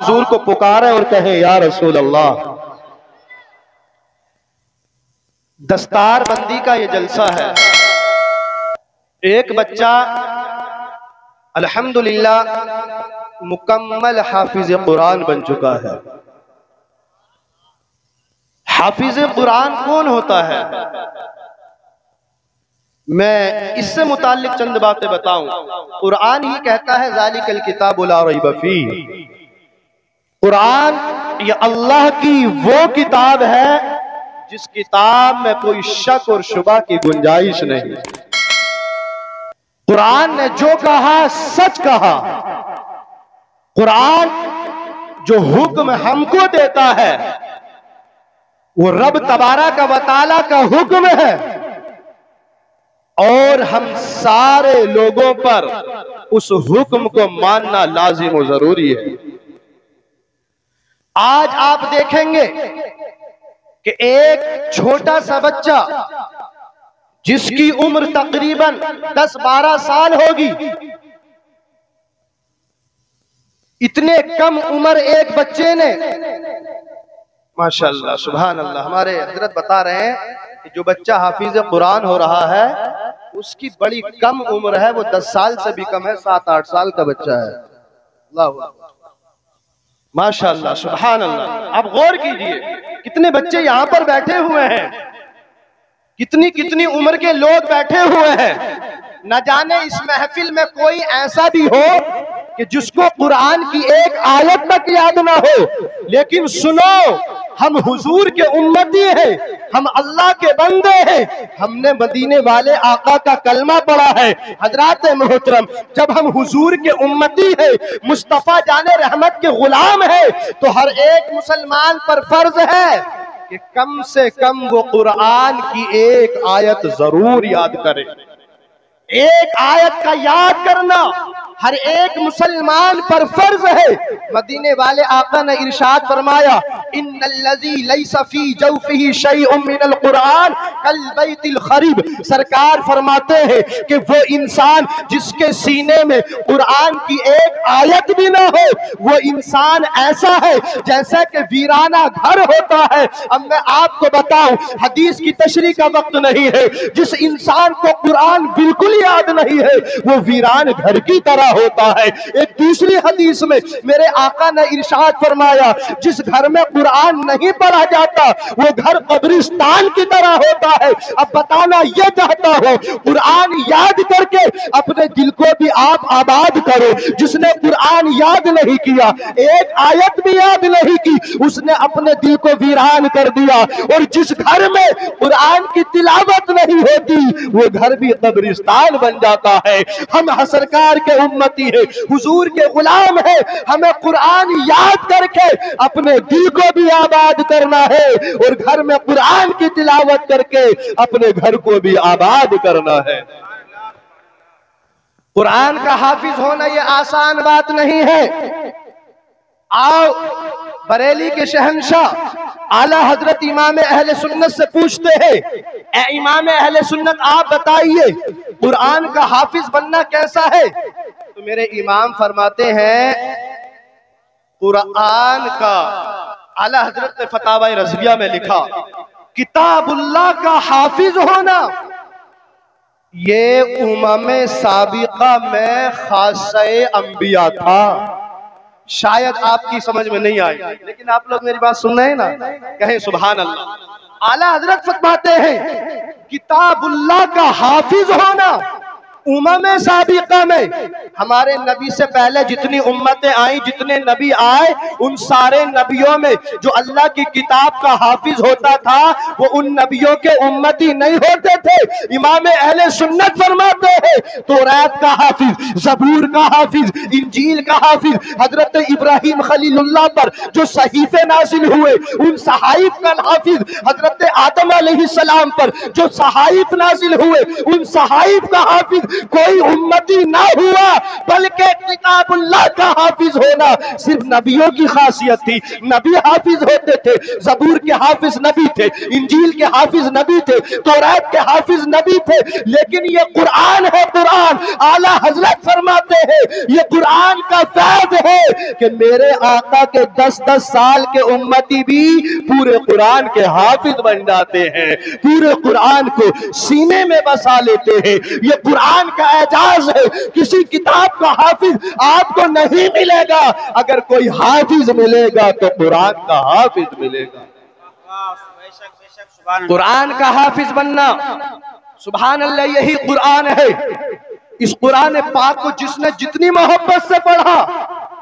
حضور کو پکارے اور کہیں یا رسول اللہ۔ دستار بندی کا یہ جلسہ ہے۔ ایک بچہ الحمدللہ مکمل حافظ قرآن بن چکا ہے۔ حافظ قرآن کون ہوتا ہے؟ میں اس سے متعلق چند باتیں بتاؤں۔ قرآن ہی کہتا ہے ذالک الکتاب لا ریب فیہ۔ قرآن یہ اللہ کی وہ کتاب ہے جس کتاب میں کوئی شک اور شبہ کی گنجائش نہیں۔ قرآن نے جو کہا سچ کہا۔ قرآن جو حکم ہم کو دیتا ہے وہ رب تبارک و تعالیٰ کا حکم ہے، اور ہم سارے لوگوں پر اس حکم کو ماننا لازم و ضروری ہے۔ آج آپ دیکھیں گے کہ ایک چھوٹا سا بچہ جس کی عمر تقریباً 10-12 سال ہوگی، اتنے کم عمر ایک بچے نے ماشاءاللہ سبحان اللہ، ہمارے حضرت بتا رہے ہیں کہ جو بچہ حافظ قرآن ہو رہا ہے اس کی بڑی کم عمر ہے، وہ 10 سال سے بھی کم ہے، 7-8 سال کا بچہ ہے۔ اللہ ماشاءاللہ سبحان اللہ۔ آپ غور کیجئے کتنے بچے یہاں پر بیٹھے ہوئے ہیں، کتنی عمر کے لوگ بیٹھے ہوئے ہیں۔ نہ جانے اس محفل میں کوئی ایسا بھی ہو کہ جس کو قرآن کی ایک آیت تک یاد نہ ہو، لیکن سنو، ہم حضور کے امتی ہیں، ہم اللہ کے بندے ہیں، ہم نے مدینے والے آقا کا کلمہ پڑھا ہے۔ حضرات محترم، جب ہم حضور کے امتی ہیں، مصطفیٰ جان رحمت کے غلام ہیں، تو ہر ایک مسلمان پر فرض ہے کہ کم سے کم وہ قرآن کی ایک آیت ضرور یاد کرے۔ ایک آیت کا یاد کرنا ہر ایک مسلمان پر فرض ہے۔ مدینے والے آقا نے ارشاد فرمایا، ان الذی لیس فی جوفہ شیء من القرآن کالبیت الخریب۔ سرکار فرماتے ہیں کہ وہ انسان جس کے سینے میں قرآن کی ایک آیت بھی نہ ہو، وہ انسان ایسا ہے جیسا کہ ویرانہ گھر ہوتا ہے۔ اب میں آپ کو بتاؤں، حدیث کی تشریح کا وقت نہیں ہے، جس انسان کو قرآن بالکل یاد نہیں ہے وہ ویران گھر کی طرح ہوتا ہے۔ ایک دوسری حدیث میں میرے آقا نے ارشاد فرمایا، جس گھر میں قرآن نہیں پڑھا جاتا وہ گھر قبرستان کی طرح ہوتا ہے۔ اب بتانا یہ چاہتا ہوں، قرآن یاد کر کے اپنے دل کو بھی آپ آباد کرو۔ جس نے قرآن یاد نہیں کیا، ایک آیت بھی یاد نہیں کی، اس نے اپنے دل کو ویران کر دیا۔ اور جس گھر میں قرآن کی تلاوت نہیں ہوتی وہ گھر بھی قبرستان بن جاتا ہے۔ ہم سرکار کے امتی ہیں، حضور کے غلام ہیں، ہمیں قرآن یاد کر کے اپنے دل کو بھی آباد کرنا ہے، اور گھر میں قرآن کی تلاوت کر کے اپنے گھر کو بھی آباد کرنا ہے۔ قرآن کا حافظ ہونا یہ آسان بات نہیں ہے۔ آؤ بریلی کے شہنشاہ اعلیٰ حضرت امام اہل سنت سے پوچھتے ہیں، اے امام اہل سنت آپ بتائیے قرآن کا حافظ بننا کیسا ہے؟ تو میرے امام فرماتے ہیں، قرآن کا اعلیٰ حضرت نے فتاوی رضویہ میں لکھا، کتاب اللہ کا حافظ ہونا یہ امم سابقہ میں خاصہ انبیاء تھا۔ شاید آپ کی سمجھ میں نہیں آئی، لیکن آپ لوگ میری بات سن رہے ہیں نا، کہیں سبحان اللہ۔ اعلیٰ حضرت فرماتے ہیں کتاب اللہ کا حافظ ہونا امم سابقہ میں، ہمارے نبی سے پہلے جتنی امتیں آئیں، جتنے نبی آئے، ان سارے نبیوں میں جو اللہ کی کتاب کا حافظ ہوتا تھا وہ ان نبیوں کے امتی نہیں ہوتے تھے۔ امام اہل سنت فرماتے ہیں تورات کا حافظ، زبور کا حافظ، انجیل کا حافظ، حضرت ابراہیم خلیل اللہ پر جو صحیفے نازل ہوئے ان صحائف کا حافظ، حضرت آدم علیہ السلام پر جو صحائف نازل ہوئے ان صحائف کا حافظ، کوئی امتی نہ ہوا، بلکہ کتاب اللہ کا حافظ ہونا صرف نبیوں کی خاصیت تھی۔ نبی حافظ ہوتے تھے، زبور کے حافظ نبی تھے، انجیل کے حافظ نبی تھے، تورات کے حافظ نبی تھے، لیکن یہ قرآن ہے۔ قرآن اعلیٰ حضرت فرماتے ہیں یہ قرآن کا فیض ہے کہ میرے آقا کے 10 سال کے امتی بھی پورے قرآن کے حافظ بن جاتے ہیں، پورے قرآن کو سینے میں بسا لیتے ہیں۔ یہ قرآن کا اعجاز ہے، کسی کتاب کا حافظ آپ کو نہیں ملے گا، اگر کوئی حافظ ملے گا تو قرآن کا حافظ ملے گا۔ قرآن کا حافظ بننا، سبحان اللہ، یہی قرآن ہے۔ اس قرآن پاک کو جس نے جتنی محبت سے پڑھا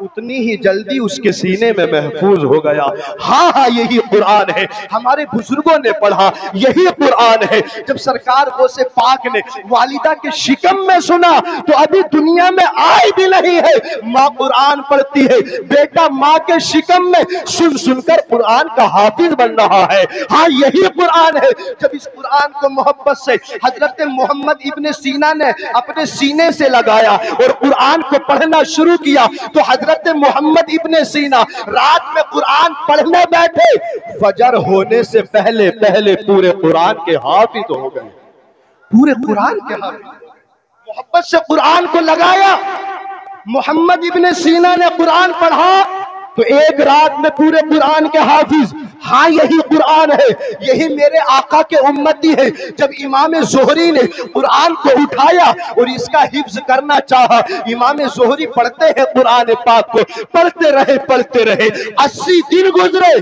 اتنی ہی جلدی اس کے سینے میں محفوظ ہو گیا۔ ہاں یہی قرآن ہے، ہمارے بزرگوں نے پڑھا، یہی قرآن ہے۔ جب سرکار غوث پاک نے والدہ کے شکم میں سنا تو ابھی دنیا میں آئی بھی نہیں ہے، ماں قرآن پڑھتی ہے، بیٹا ماں کے شکم میں سن سن کر قرآن کا حافظ بن رہا ہے۔ ہاں یہی قرآن ہے۔ جب اس قرآن کو محبت سے حضرت محمد ابن سینا نے اپنے سینے سے لگایا اور قرآن کو پڑھنا شروع کیا تو حضرت محمد ابن سینا رات میں قرآن پڑھنے بیٹھے، فجر ہونے سے پہلے پورے قرآن کے حافظ ہو گئے، پورے قرآن کے حافظ۔ محبت سے قرآن کو لگایا، محمد ابن سینا نے قرآن پڑھا تو ایک رات میں پورے قرآن کے حافظ۔ ہاں یہی قرآن ہے، یہی میرے آقا کے امتی ہے۔ جب امام زہری نے قرآن کو اٹھایا اور اس کا حفظ کرنا چاہا، امام زہری پڑھتے ہیں قرآن پاک کو، پڑھتے رہے 80 دن گزرے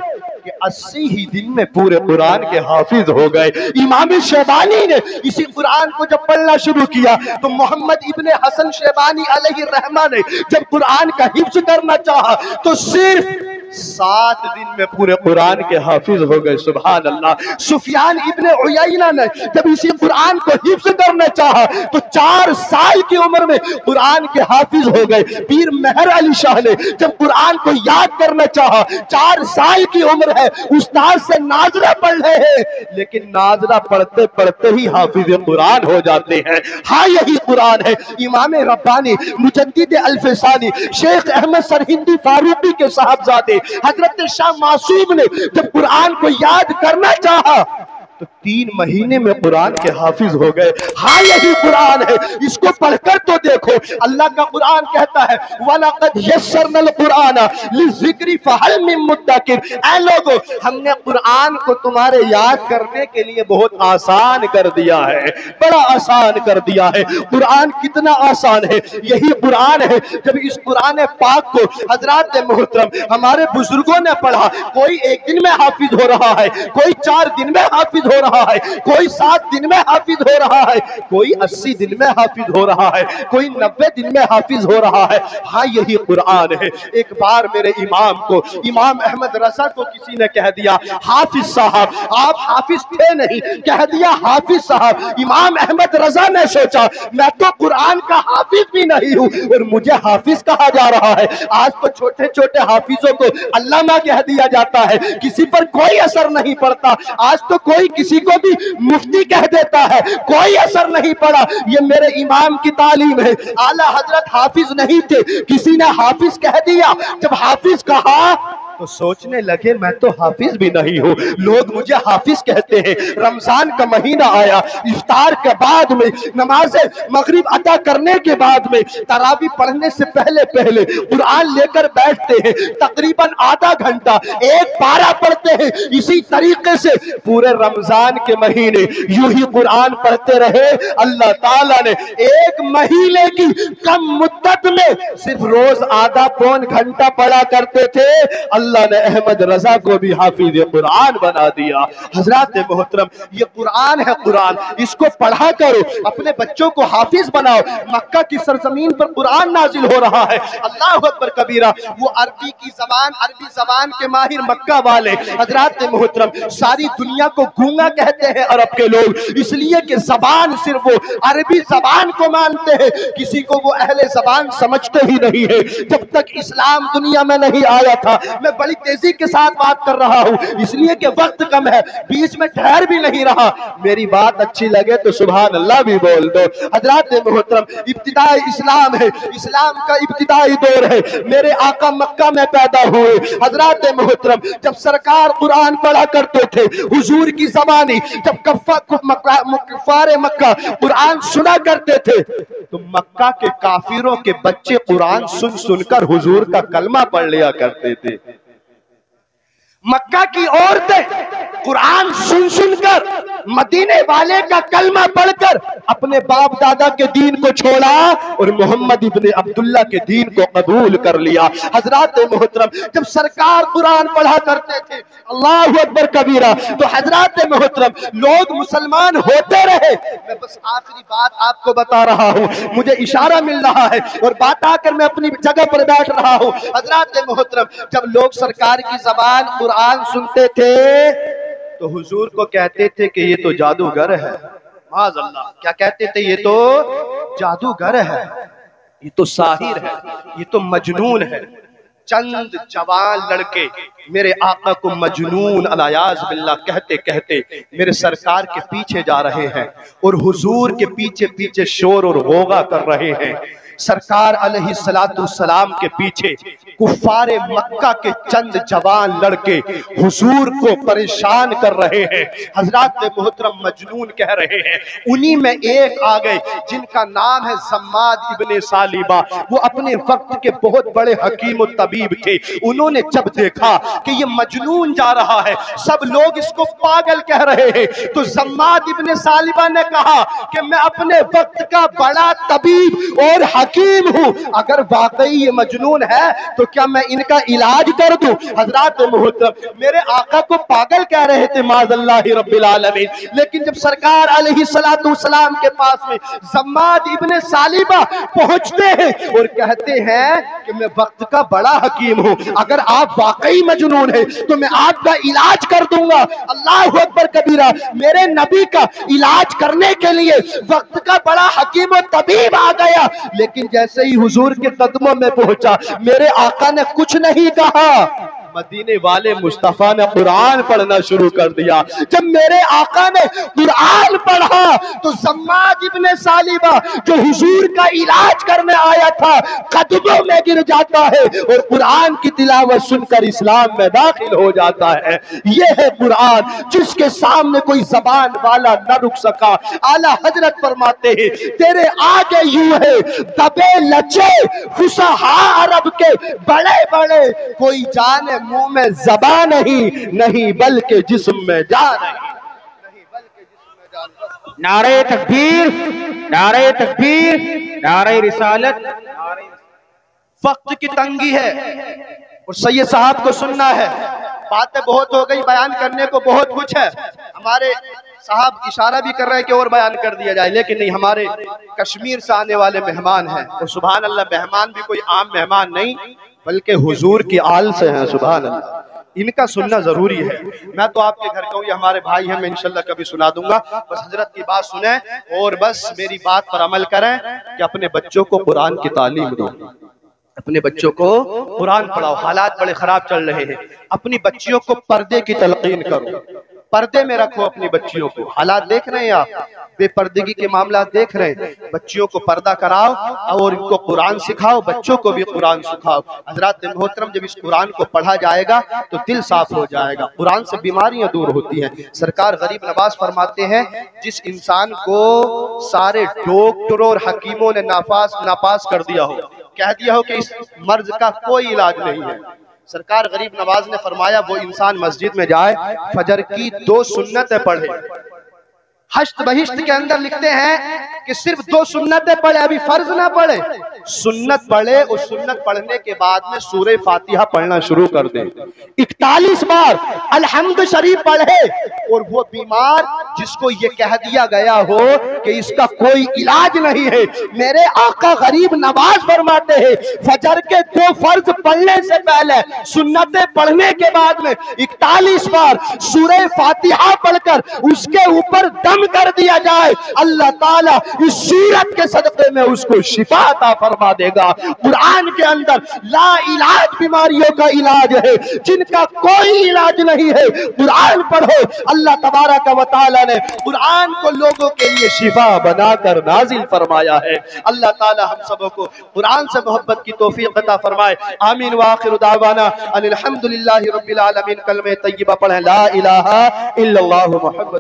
کہ 80 ہی دن میں پورے قرآن کے حافظ ہو گئے۔ امام شیبانی نے اسی قرآن کو جب پڑھنا شروع کیا تو محمد ابن حسن شیبانی علیہ الرحمہ نے جب قرآن کا حفظ کرنا چاہا تو صرف 7 دن میں پورے قرآن کے حافظ ہو گئے۔ سبحان اللہ۔ سفیان ابن عیینہ نے جب اسی قرآن کو حفظ کرنا چاہا تو 4 سال کی عمر میں قرآن کے حافظ ہو گئے۔ پیر مہر علی شاہ نے جب قرآن کو یاد کرنا چاہا، 4 سال کی عمر ہے، استاد سے ناظرہ پڑھ رہے ہیں لیکن ناظرہ پڑھتے پڑھتے ہی حافظ قرآن ہو جاتے ہیں۔ ہاں یہی قرآن ہے۔ امام ربانی مجدد الفسانی شیخ احمد سرہندی فاروقی کے صاحبزادے حضرت شاہ معصوم نے جب قرآن کو یاد کرنا چاہا تو 3 مہینے میں قرآن کے حافظ ہو گئے۔ ہاں یہی قرآن ہے، اس کو پڑھ کر تو دیکھو۔ اللہ کا قرآن کہتا ہے وَلَقَدْ يَسَّرْنَا الْقُرْآنَ لِلذِّكْرِ فَهَلْ مِن مُدَّكِرٍ۔ اے لوگو، ہم نے قرآن کو تمہارے یاد کرنے کے لیے بہت آسان کر دیا ہے، بڑا آسان کر دیا ہے۔ قرآن کتنا آسان ہے، یہی قرآن ہے۔ جب اس قرآن پاک کو حضرات محترم ہمارے بزرگوں نے پڑھا، کوئی 1 دن میں حافظ ہو رہا ہے، کوئی 4 دن میں حافظ ہو رہا ہے، کوئی 7 دن میں حافظ ہو رہا ہے، کوئی 80 دن میں حافظ ہو رہا ہے، کوئی 90 دن میں حافظ ہو رہا ہے۔ ہاں یہی قرآن ہے۔ ایک بار میرے امام کو، امام احمد رضا کو کسی نے کہہ دیا حافظ صاحب، آپ حافظ تھے نہیں، کہہ دیا حافظ صاحب۔ امام احمد رضا نے سوچا میں تو قرآن کا حافظ بھی نہیں ہوں اور مجھے حافظ کہا جا رہا ہے۔ آج تو چھوٹے چھوٹے حافظوں کو علامہ کہہ دیا جاتا ہے، کسی پر کوئی اثر نہیں پڑتا۔ آج تو کوئی کسی کو بھی مفتی کہہ دیتا ہے، کوئی اثر نہیں پڑا۔ یہ میرے امام کی تعلیم ہے۔ اعلیٰ حضرت حافظ نہیں تھے، کسی نے حافظ کہہ دیا۔ جب حافظ کہا تو سوچنے لگے میں تو حافظ بھی نہیں ہوں، لوگ مجھے حافظ کہتے ہیں۔ رمضان کا مہینہ آیا، افطار کے بعد میں، نماز مغرب ادا کرنے کے بعد میں، تراویح پڑھنے سے پہلے قرآن لے کر بیٹھتے ہیں، تقریباً آدھا گھنٹہ 1 پارہ پڑھتے ہیں۔ اسی طریقے سے پورے رمضان کے مہینے یوں ہی قرآن پڑھتے رہے۔ اللہ تعالیٰ نے 1 مہینے کی کم مدت میں صرف روز آدھا پون گھنٹہ پڑھا کرتے تھے، اللہ نے احمد رضا کو بھی حافظ قرآن بنا دیا۔ حضرات محترم، یہ قرآن ہے، قرآن اس کو پڑھا کرو، اپنے بچوں کو حافظ بناؤ۔ مکہ کی سرزمین پر قرآن نازل ہو رہا ہے، اللہ اکبر کبیرہ۔ وہ عربی زبان کے ماہر مکہ والے حضرات محترم ساری دنیا کو گونگا کہتے ہیں عرب کے لوگ، اس لیے کہ زبان صرف وہ عربی زبان کو مانتے ہیں، کسی کو وہ اہل زبان سمجھتے ہی نہیں ہے۔ جب تک اسلام دنیا میں نہیں آیا تھا، میں بڑی تیزی کے ساتھ بات کر رہا ہوں اس لیے کہ وقت کم ہے، بیچ میں ٹھہر بھی نہیں رہا، میری بات اچھی لگے تو سبحان اللہ بھی بول دو۔ حضرات محترم، ابتدائی اسلام ہے، اسلام کا ابتدائی دور ہے، میرے آقا مکہ میں پیدا ہوئے۔ حضرات محترم، جب سرکار قرآن پڑھا کرتے تھے، حضور کی زبانی جب کفار مکہ قرآن سنا کرتے تھے تو مکہ کے کافروں کے بچے قرآن سن سن کر حضور کا کلمہ پڑھ لیا کرتے تھے۔ مکہ کی عورتیں قرآن سن سن کر مدینے والے کا کلمہ پڑھ کر اپنے باپ دادا کے دین کو چھوڑا اور محمد ابن عبداللہ کے دین کو قبول کر لیا۔ حضرات محترم، جب سرکار قرآن پڑھا کرتے تھے اللہ اکبر کبیرہ تو حضرات محترم لوگ مسلمان ہوتے رہے۔ میں بس آخری بات آپ کو بتا رہا ہوں، مجھے اشارہ مل رہا ہے اور بات آ کر میں اپنی جگہ پر بیٹھ رہا ہوں۔ حضرات محترم، جب لوگ سرکار کی زبان قرآن سنتے تھے تو حضور کو کہتے تھے کہ یہ تو جادوگر ہے۔ معاذ اللہ، کیا کہتے تھے؟ یہ تو جادوگر ہے، یہ تو ساحر ہے، یہ تو مجنون ہے۔ چند جوان لڑکے میرے آقا کو مجنون الیاذ باللہ کہتے کہتے میرے سرکار کے پیچھے جا رہے ہیں اور حضور کے پیچھے پیچھے شور اور غوغا کر رہے ہیں۔ سرکار علیہ السلام کے پیچھے کفار مکہ کے چند جوان لڑکے حضور کو پریشان کر رہے ہیں۔ حضرات محترم مجنون کہہ رہے ہیں، انہی میں ایک آگئے جن کا نام ہے زماد ابن سالیبہ، وہ اپنے وقت کے بہت بڑے حکیم و طبیب تھے۔ انہوں نے جب دیکھا کہ یہ مجنون جا رہا ہے، سب لوگ اس کو پاگل کہہ رہے ہیں، تو زماد ابن سالیبہ نے کہا کہ میں اپنے وقت کا بڑا طبیب اور حکیم ہوں، اگر واقعی یہ مجنون ہے تو کیا میں ان کا علاج کر دوں؟ حضرات محترم، میرے آقا کو پاگل کہہ رہے تھے معاذ اللہ رب العالمین، لیکن جب سرکار علیہ السلام کے پاس میں زماد ابن سالیبہ پہنچتے ہیں اور کہتے ہیں کہ میں وقت کا بڑا حکیم ہوں، اگر آپ واقعی مجنون ہیں تو میں آپ کا علاج کر دوں گا۔ اللہ اکبر کبیرہ، میرے نبی کا علاج کرنے کے لیے وقت کا بڑا حکیم و طبیب آ گیا، لیکن جیسے ہی حضور کے قدموں میں پہنچا میرے آقا نے کچھ نہیں کہا، مدینے والے مصطفیٰ نے قرآن پڑھنا شروع کر دیا۔ جب میرے آقا نے قرآن پڑھا تو زماد ابن سالیبہ جو حضور کا علاج کرنے آیا تھا قدموں میں گر جاتا ہے اور قرآن کی تلاوت سن کر اسلام میں داخل ہو جاتا ہے۔ یہ ہے قرآن جس کے سامنے کوئی زبان والا نہ رک سکا۔ اعلیٰ حضرت فرماتے ہیں تیرے آگے یوں ہے دبے لچے فصحاء عرب کے بڑے بڑے، کوئی جانے منہ میں زبان نہیں بلکہ جسم میں جان نہیں بلکہ جسم میں جان۔ نعرہ تکبیر، نعرہ تکبیر، نعرہ رسالت۔ وقت کی تنگی ہے اور سید صاحب کو سننا ہے، باتیں بہت ہو گئی، بیان کرنے کو بہت کچھ ہے۔ ہمارے صاحب اشارہ بھی کر رہے ہیں کہ اور بیان کر دیا جائے، لیکن نہیں، ہمارے کشمیر سے آنے والے مہمان ہیں اور سبحان اللہ مہمان بھی کوئی عام مہمان نہیں بلکہ حضور کی آل سے ہیں۔ سبحان اللہ، ان کا سننا ضروری ہے۔ میں تو آپ کے گھر کا ہوں، یہ ہمارے بھائی ہیں، میں انشاءاللہ کبھی سنا دوں گا، بس حضرت کی بات سنیں اور بس میری بات پر عمل کریں کہ اپنے بچوں کو قرآن کی تعلیم دو، اپنے بچوں کو قرآن پڑھاؤ۔ حالات بڑے خراب چل رہے ہیں، اپنی بچیوں کو پردے کی تلقین کرو، پردے میں رکھو اپنی بچیوں کو۔ حالات دیکھ رہے ہیں آپ، بے پردگی کے معاملات دیکھ رہے ہیں، بچیوں کو پردہ کراؤ اور ان کو قرآن سکھاؤ، بچوں کو بھی قرآن سکھاؤ۔ حضرات محترم، جب اس قرآن کو پڑھا جائے گا تو دل صاف ہو جائے گا، قرآن سے بیماریاں دور ہوتی ہیں۔ سرکار غریب نواز فرماتے ہیں جس انسان کو سارے ڈاکٹروں اور حکیموں نے ناپاس کر دیا ہو، کہہ دیا ہو کہ اس مرض کا کوئی علاج نہیں ہے، سرکار غریب نواز نے فرمایا وہ انسان مسجد میں جائے، فجر کی 2 سنتیں پڑھے۔ ہشت بہشت کے اندر لکھتے ہیں کہ صرف 2 سنتیں پڑھے، ابھی فرض نہ پڑھے، سنت پڑھے اور سنت پڑھنے کے بعد میں سورہ فاتحہ پڑھنا شروع کر دے، 41 بار الحمد شریف پڑھے، اور وہ بیمار جس کو یہ کہہ دیا گیا ہو کہ اس کا کوئی علاج نہیں ہے، میرے آقا غریب نواز فرماتے ہیں فجر کے 2 فرض پڑھنے سے پہلے سنتیں پڑھنے کے بعد میں 41 بار سورہ فاتحہ پڑھ کر اس کے اوپر دم کر دیا جائے، اللہ تعالیٰ اس سورت کے صدقے میں اس کو شفا عطا فرما دے گا۔ قرآن کے اندر لا علاج بیماریوں کا علاج ہے، جن کا کوئی علاج نہیں ہے، قرآن پڑھو۔ اللہ تبارک و تعالی نے قرآن کو لوگوں کے لیے شفا بنا کر نازل فرمایا ہے۔ اللہ تعالی ہم سب کو قرآن سے محبت کی توفیق عطا فرمائے، آمین۔ وآخر دعوانا ان الحمدللہ رب العالمین۔ کلمہ طیبہ پڑھیں، لا الہ الا اللہ محمد